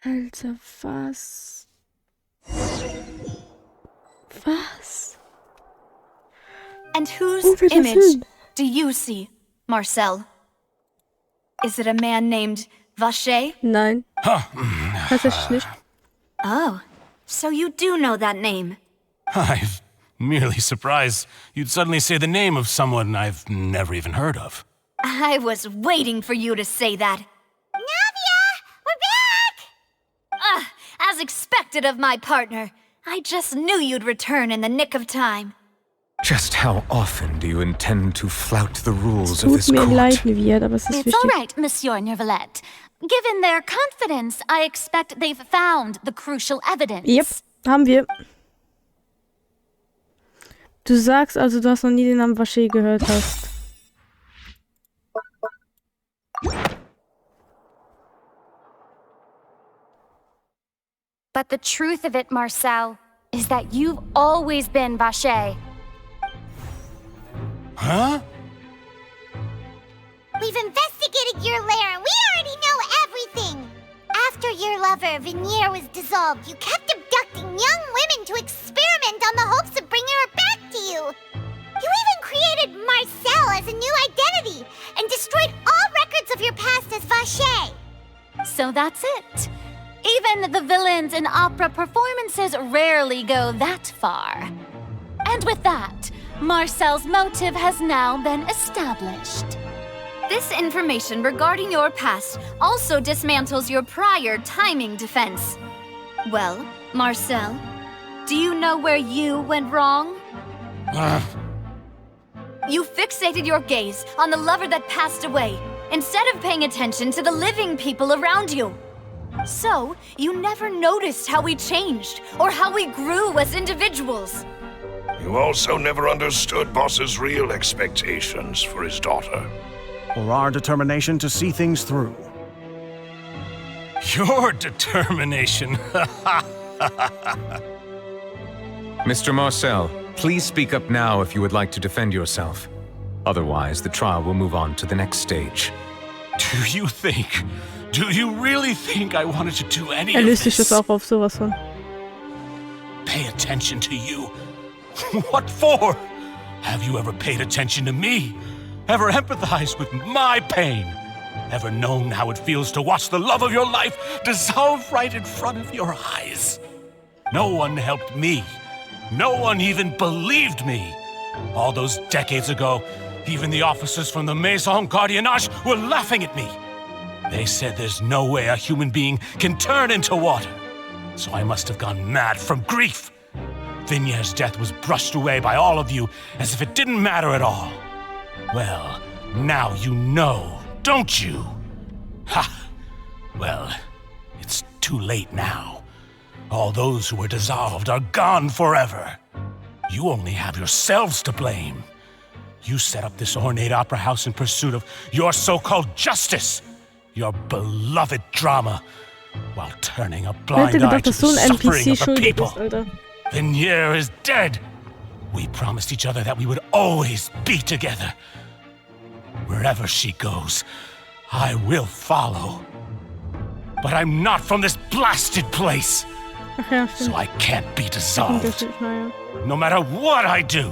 Alter, was? Was? And whose Wo wird das image hin? do you see, Marcel? Is it a man named Vache? Nein. Tatsächlich nicht. Oh, so you do know that name. I'm merely surprised you'd suddenly say the name of someone I've never even heard of. I was waiting for you to say that. Navia! We're back! As expected of my partner. I just knew you'd return in the nick of time. Just how often do you intend to flout the rules of Tut this mir court? leid, Niviat, aber es ist It's all wichtig. right, Monsieur Neuvillette. Given their confidence, I expect they've found the crucial evidence. Yep, haben wir. Du sagst also, du hast noch nie den Namen Vache gehört hast. But the truth of it, Marcel, is that you've always been Vache. Huh? We've investigated your lair and we already know everything! After your lover, Veneer, was dissolved, you kept abducting young women to experiment on the hopes of bringing her back to you! You even created Marcel as a new identity and destroyed all records of your past as Vache! So that's it. Even the villains in opera performances rarely go that far. And with that, Marcel's motive has now been established. This information regarding your past also dismantles your prior timing defense. Well, Marcel, do you know where you went wrong? You fixated your gaze on the lover that passed away, instead of paying attention to the living people around you. So, you never noticed how we changed, or how we grew as individuals. You also never understood Boss's real expectations for his daughter. Or our determination to see things through. Your determination. Mr. Marcel, please speak up now if you would like to defend yourself. Otherwise, the trial will move on to the next stage. Do you really think I wanted to do any of Löst sich das this? auch auf sowas von. Pay attention to you? What for? Have you ever paid attention to me? Ever empathized with my pain? Ever known how it feels to watch the love of your life dissolve right in front of your eyes? No one helped me. No one even believed me. All those decades ago, even the officers from the Maison Gardiennage were laughing at me. They said there's no way a human being can turn into water. So I must have gone mad from grief. Vignere's death was brushed away by all of you as if it didn't matter at all. Well, now you know, don't you? Ha! Well, it's too late now. All those who were dissolved are gone forever. You only have yourselves to blame. You set up this ornate opera house in pursuit of your so-called justice, your beloved drama, while turning a Wer hätte blind eye gedacht, to dass the so ein suffering NPC of the schuldig people. ist, Alter. Vignier is dead. We promised each other that we would always be together. Wherever she goes, I will follow. But I'm not from this blasted place, Ach ja, stimmt. so I can't be dissolved, Unterschiedlich, naja. no matter what I do.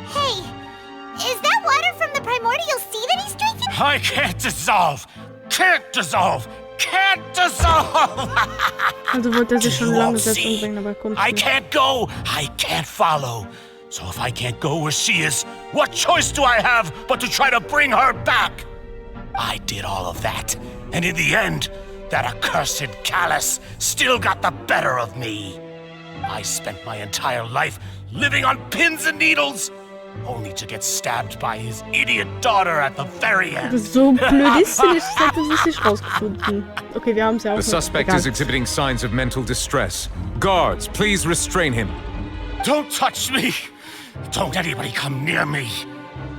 Hey, is that water from the primordial sea that he's drinking? I can't dissolve! Can't dissolve! Can't dissolve! Also wollte er sich Do schon you all lange selbst see? umbringen, aber er konnte I nicht. can't go! I can't follow! So if I can't go where she is, what choice do I have but to try to bring her back? I did all of that, and in the end, that accursed Callus still got the better of me. I spent my entire life living on pins and needles, only to get stabbed by his idiot daughter at the very Aber end. so blöd ist sie nicht, das hätte sie sich rausgefunden. Okay, wir haben es ja auch The noch. suspect Egal. is exhibiting signs of mental distress. Guards, please restrain him. Don't touch me! Don't anybody come near me!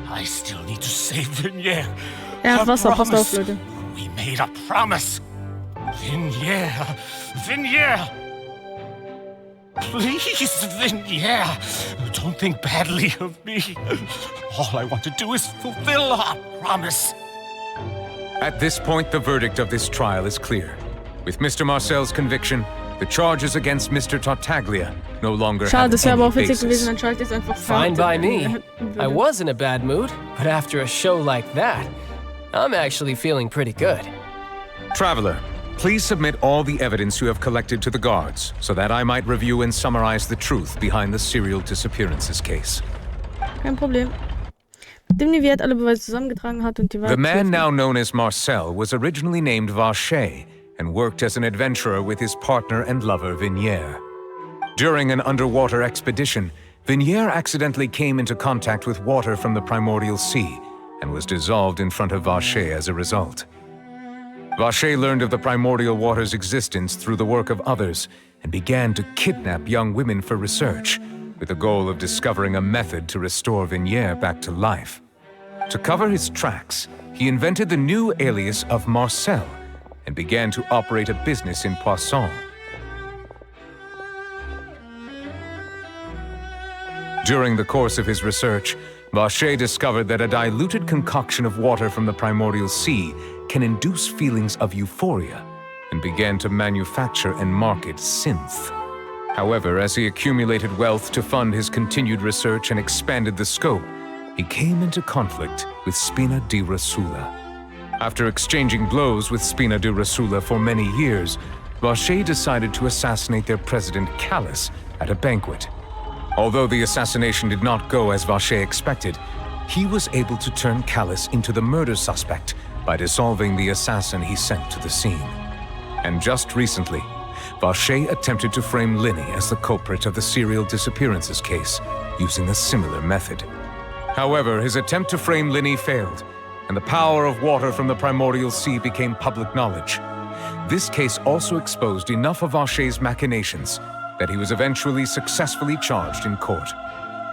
I still need to save Vignier. Er hat A Wasser, passt auf, promise. Leute. We made a promise. Vignier! Vignier! Please, Vignier! Don't think badly of me. All I want to do is fulfill our promise. At this point, the verdict of this trial is clear. With Mr. Marcel's conviction, the charges against Mr. Tartaglia no longer Schade, have das wäre aber any auch witzig basis. gewesen, wenn Charlotte jetzt einfach Fine by me. hätten I würde. was in a bad mood, but after a show like that, I'm actually feeling pretty good. Traveler, please submit all the evidence you have collected to the guards, so that I might review and summarize the truth behind the serial disappearances case. Kein Problem. Nachdem die Wert alle Beweise zusammengetragen hat und die The man now known as Marcel was originally named Wahre and worked as an adventurer with his partner and lover Mehr. During an underwater expedition, Mehr accidentally came into contact with water from the primordial sea and was dissolved in front of Wahre as a result. Wahre learned of the primordial water's existence through the work of others and began to kidnap young women for research, with the goal of discovering a method to restore Mehr back to life. To cover his tracks, he invented the new alias of Marcel and began to operate a business in Poisson. During the course of his research, Wahre discovered that a diluted concoction of water from the primordial sea can induce feelings of euphoria and began to manufacture and market synth. However, as he accumulated wealth to fund his continued research and expanded the scope, he came into conflict with Spina di Rasula. After exchanging blows with Spina di Rasula for many years, Wahre decided to assassinate their president Callus at a banquet. Although the assassination did not go as Wahre expected, he was able to turn Callus into the murder suspect by dissolving the assassin he sent to the scene. And just recently, Wahre attempted to frame Linny as the culprit of the serial disappearances case, using a similar method. However, his attempt to frame Linny failed, and the power of water from the primordial sea became public knowledge. This case also exposed enough of Wahre's machinations that he was eventually successfully charged in court.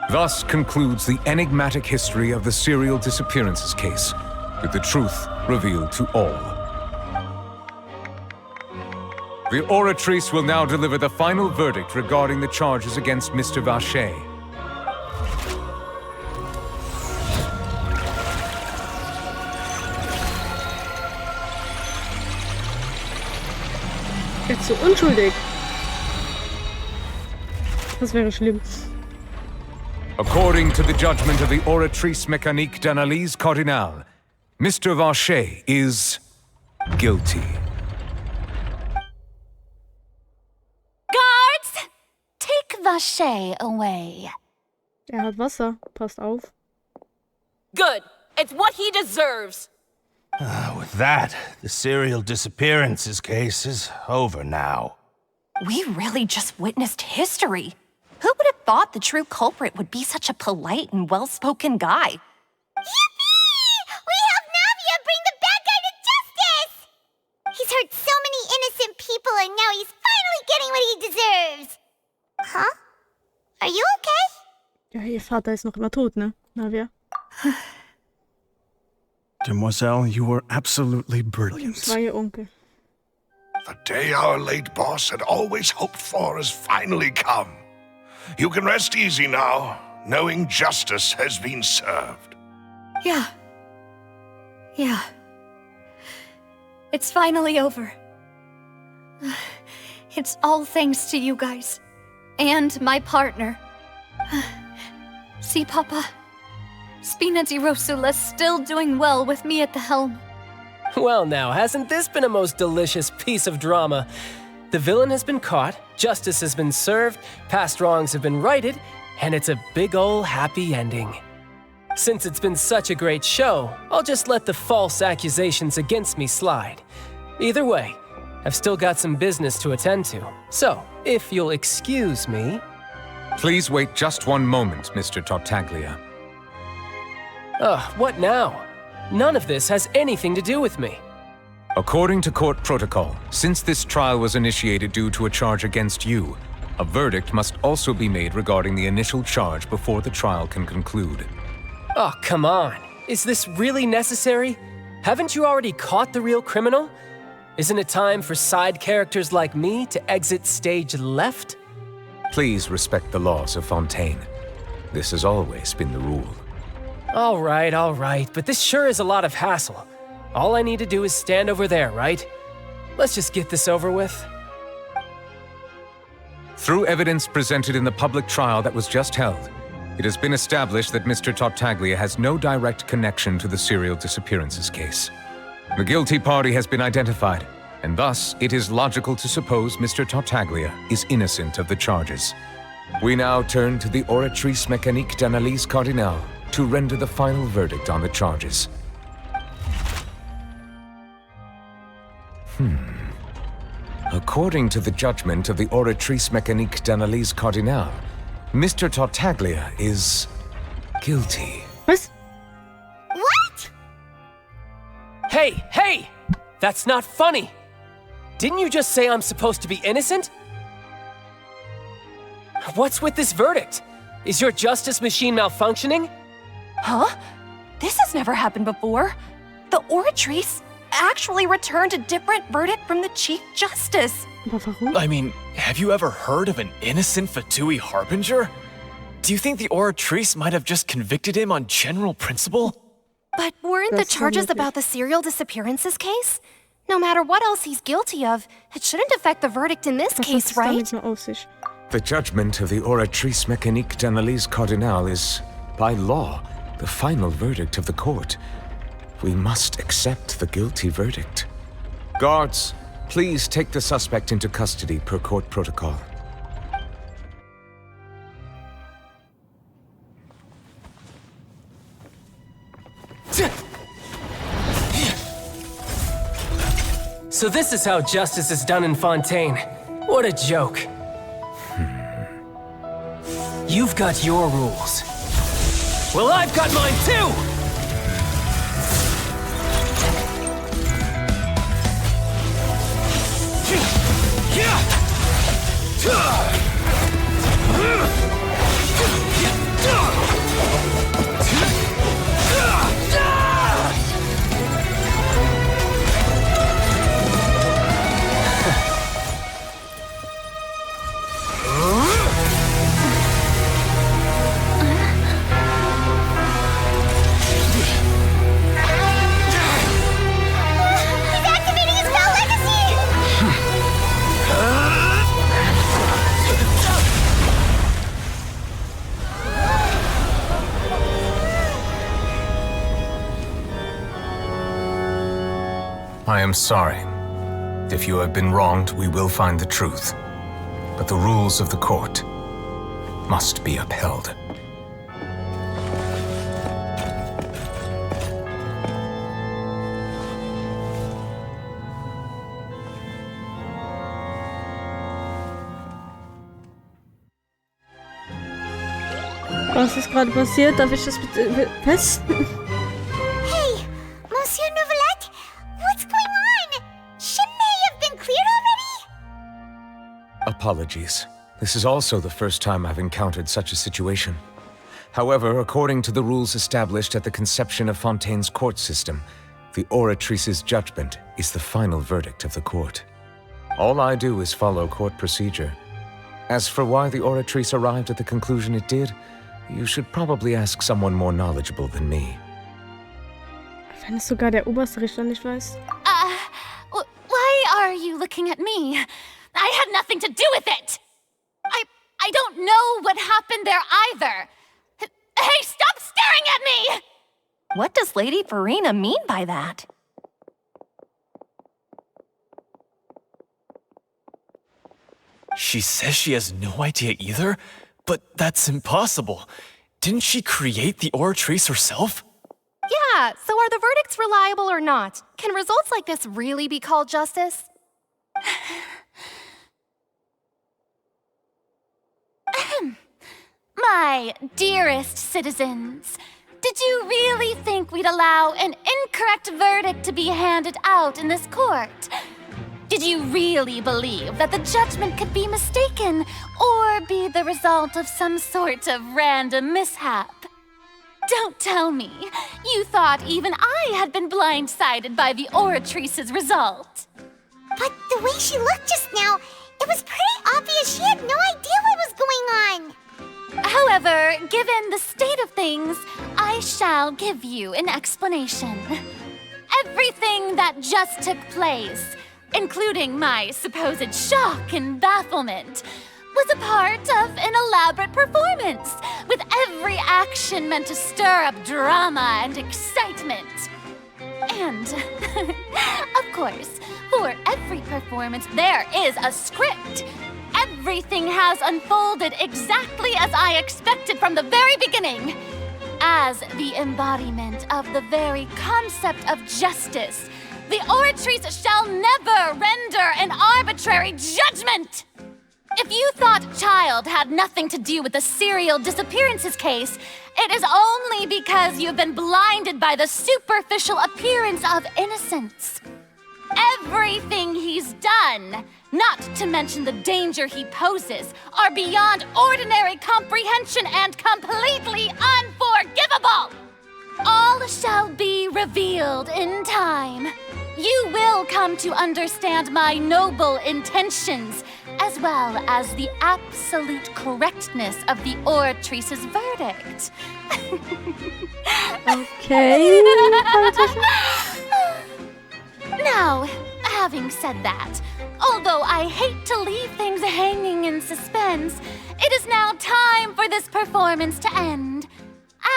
Thus concludes the enigmatic history of the serial disappearances case, with the truth revealed to all. The Oratrice will now deliver the final verdict regarding the charges against Mr. Wahre. Jetzt so unschuldig. Das wäre schlimm. According to the judgment of the Oratrice Mécanique d'Analyse Cardinale, Mr. Wahre is guilty. Guards! Take Wahre away. Hat Wasser. Passt auf. Good. It's what he deserves. With that, the serial disappearances case is over now. We really just witnessed history. Who would have thought the true culprit would be such a polite and well-spoken guy? Yippee! We helped Navia bring the bad guy to justice! He's hurt so many innocent people and now he's finally getting what he deserves. Huh? Are you okay? Ja, ihr Vater ist noch immer tot, ne? Navia. Demoiselle, you were absolutely brilliant. Das war ihr Onkel. The day our late boss had always hoped for has finally come. You can rest easy now, knowing justice has been served. Yeah. It's finally over. It's all thanks to you guys. And my partner. See, Papa? Spina di Rasula's still doing well with me at the helm. Well now, hasn't this been a most delicious piece of drama? The villain has been caught, justice has been served, past wrongs have been righted, and it's a big ol' happy ending. Since it's been such a great show, I'll just let the false accusations against me slide. Either way, I've still got some business to attend to. So, if you'll excuse me... Please wait just one moment, Mr. Tartaglia. What now? None of this has anything to do with me. According to court protocol, since this trial was initiated due to a charge against you, a verdict must also be made regarding the initial charge before the trial can conclude. Oh, come on. Is this really necessary? Haven't you already caught the real criminal? Isn't it time for side characters like me to exit stage left? Please respect the laws of Fontaine. This has always been the rule. All right, but this sure is a lot of hassle. All I need to do is stand over there, right? Let's just get this over with. Through evidence presented in the public trial that was just held, it has been established that Mr. Tartaglia has no direct connection to the serial disappearances case. The guilty party has been identified, and thus it is logical to suppose Mr. Tartaglia is innocent of the charges. We now turn to the Oratrice Mécanique d'Analyse Cardinale to render the final verdict on the charges. According to the judgment of the Oratrice Mécanique d'Analyse Cardinale, Mr. Tartaglia is guilty. Was? What? Hey! That's not funny! Didn't you just say I'm supposed to be innocent? What's with this verdict? Is your justice machine malfunctioning? Huh? This has never happened before. The Oratrice actually returned a different verdict from the Chief Justice. Aber warum? I mean, have you ever heard of an innocent Fatui Harbinger? Do you think the Oratrice might have just convicted him on general principle? But weren't the That's charges unmöglich. about the serial disappearances case? No matter what else he's guilty of, it shouldn't affect the verdict in this Was case, hat's right? damit nur auf sich? The judgment of the Oratrice Mécanique d'Analyse Cardinale is, by law, the final verdict of the court. We must accept the guilty verdict. Guards, please take the suspect into custody per court protocol. So this is how justice is done in Fontaine. What a joke. You've got your rules. Well, I've got mine too! He's activating his spell legacy! I am sorry. If you have been wronged, we will find the truth. But the rules of the court must be upheld. Was ist gerade passiert? Darf ich das bitte testen? Hey, Monsieur Novelette, what's going on? Shouldn't they have been cleared already? Apologies. This is also the first time I've encountered such a situation. However, according to the rules established at the conception of Fontaine's court system, the Oratrice's judgment is the final verdict of the court. All I do is follow court procedure. As for why the Oratrice arrived at the conclusion it did, you should probably ask someone more knowledgeable than me. Wenn es sogar der oberste Richter nicht weiß. Why are you looking at me? I had nothing to do with it! I don't know what happened there either! Hey, stop staring at me! What does Lady Farina mean by that? She says she has no idea either? But that's impossible. Didn't she create the Oratrice herself? Yeah, so are the verdicts reliable or not? Can results like this really be called justice? My dearest citizens, did you really think we'd allow an incorrect verdict to be handed out in this court? Did you really believe that the judgment could be mistaken or be the result of some sort of random mishap? Don't tell me you thought even I had been blindsided by the Oratrice's result. But the way she looked just now, it was pretty obvious she had no idea what was going on. However, given the state of things, I shall give you an explanation. everything that just took place, including my supposed shock and bafflement, was a part of an elaborate performance, with every action meant to stir up drama and excitement. And, of course, for every performance, there is a script. Everything has unfolded exactly as I expected from the very beginning. As the embodiment of the very concept of justice, the Oratrice shall never render an arbitrary judgment! If you thought Child had nothing to do with the serial disappearances case, it is only because you've been blinded by the superficial appearance of innocence. Everything he's done, not to mention the danger he poses, are beyond ordinary comprehension and completely unforgivable! All shall be revealed in time. You will come to understand my noble intentions, as well as the absolute correctness of the Oratrice's verdict. Okay. Now, having said that, although I hate to leave things hanging in suspense, it is now time for this performance to end.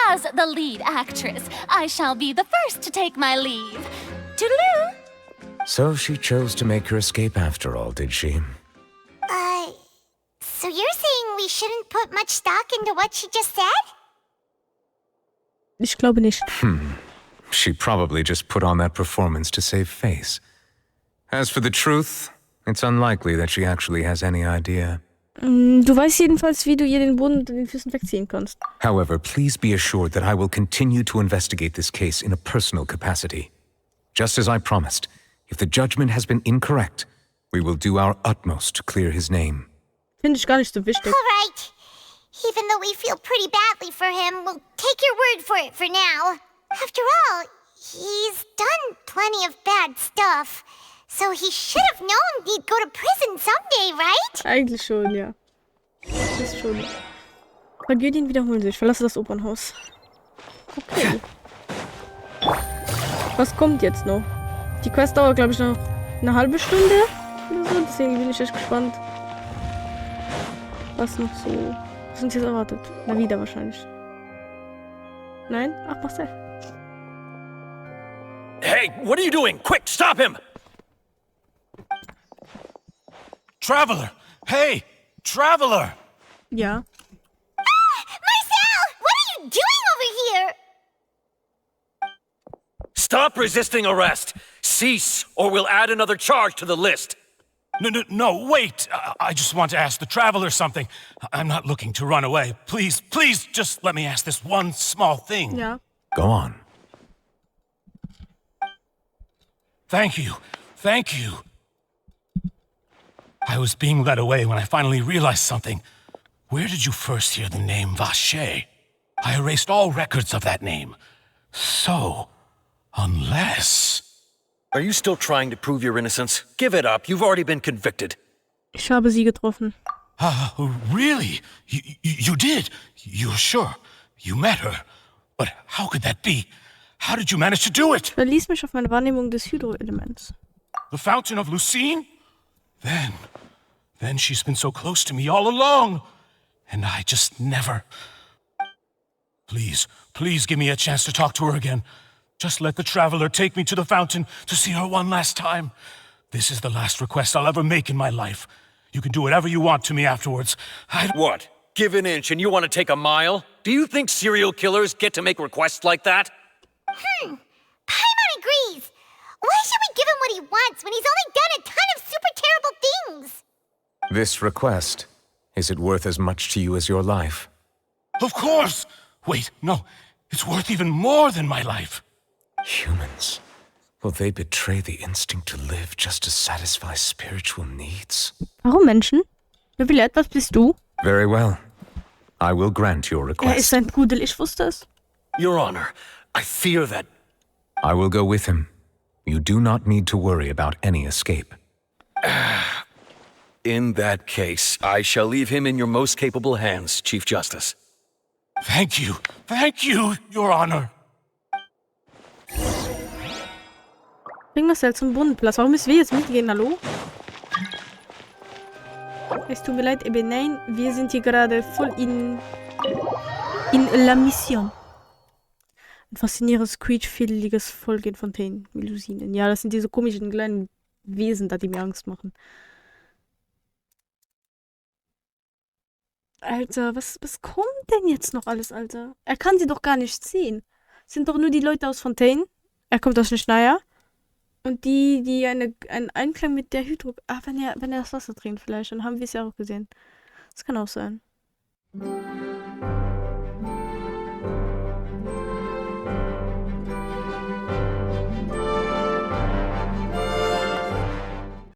As the lead actress, I shall be the first to take my leave. Toodaloo! So she chose to make her escape after all, did she? So you're saying we shouldn't put much stock into what she just said? Ich glaube nicht. She probably just put on that performance to save face. As for the truth, it's unlikely that she actually has any idea. Du weißt jedenfalls, wie du ihr den Boden unter den Füßen wegziehen kannst. However, please be assured that I will continue to investigate this case in a personal capacity. Just as I promised, if the judgment has been incorrect, we will do our utmost to clear his name. Finde ich gar nicht so wichtig. Alright. Even though we feel pretty badly for him, we'll take your word for it for now. After all, he's done plenty of bad stuff. So he should have known he'd go to prison someday, right? Eigentlich schon, ja. Das ist schon. Tragödien wiederholen sich. Verlasse das Opernhaus. Okay. Was kommt jetzt noch? Die Quest dauert, glaube ich, noch eine halbe Stunde oder so. Deswegen bin ich echt gespannt, was noch so... Was uns jetzt erwartet. Na, wieder wahrscheinlich. Nein? Ach, Marcel. Hey, what are you doing? Quick, stop him! Traveler! Hey! Traveler! Ja. Marcel! What are you doing over here? Stop resisting arrest! Cease, or we'll add another charge to the list! No, wait! I just want to ask the Traveler something. I'm not looking to run away. Please, just let me ask this one small thing. Ja. Go on. Thank you. I was being led away when I finally realized something. Where did you first hear the name Vache? I erased all records of that name. So, unless... Are you still trying to prove your innocence? Give it up. You've already been convicted. Ich habe sie getroffen. Really? You did? You're sure? You met her? But how could that be? How did you manage to do it? Verließ mich auf meine Wahrnehmung des Hydroelements. The Fountain of Lucine? Then she's been so close to me all along. And I just never... Please give me a chance to talk to her again. Just let the Traveler take me to the fountain to see her one last time. This is the last request I'll ever make in my life. You can do whatever you want to me afterwards. What? Give an inch and you want to take a mile? Do you think serial killers get to make requests like that? Paimon agrees. Why should we give him what he wants when he's only done a ton of super terrible things? This request, is it worth as much to you as your life? Of course! Wait, no. It's worth even more than my life. Humans. Will they betray the instinct to live just to satisfy spiritual needs? Warum Menschen? Wie viel etwas bist du? Very well. I will grant your request. Ist ein Pudel, ich wusste es. Your Honor, I fear that... I will go with him. You do not need to worry about any escape. In that case, I shall leave him in your most capable hands, Chief Justice. Thank you, Your Honor. Bring Marcel zum Brunnenplatz. Warum müssen wir jetzt mitgehen? Hallo? Es tut mir leid, eben nein. Wir sind hier gerade voll in la Mission. Ein faszinierendes, quietschfädeliges Volk in Fontaine. Melusinen. Ja, das sind diese komischen kleinen Wesen da, die mir Angst machen. Alter, was kommt denn jetzt noch alles, Alter? Er kann sie doch gar nicht sehen. Es sind doch nur die Leute aus Fontaine. Er kommt aus Schneier. Und die einen Einklang mit der Hydro... Ah, wenn er das Wasser trinkt vielleicht, dann haben wir es ja auch gesehen. Das kann auch sein.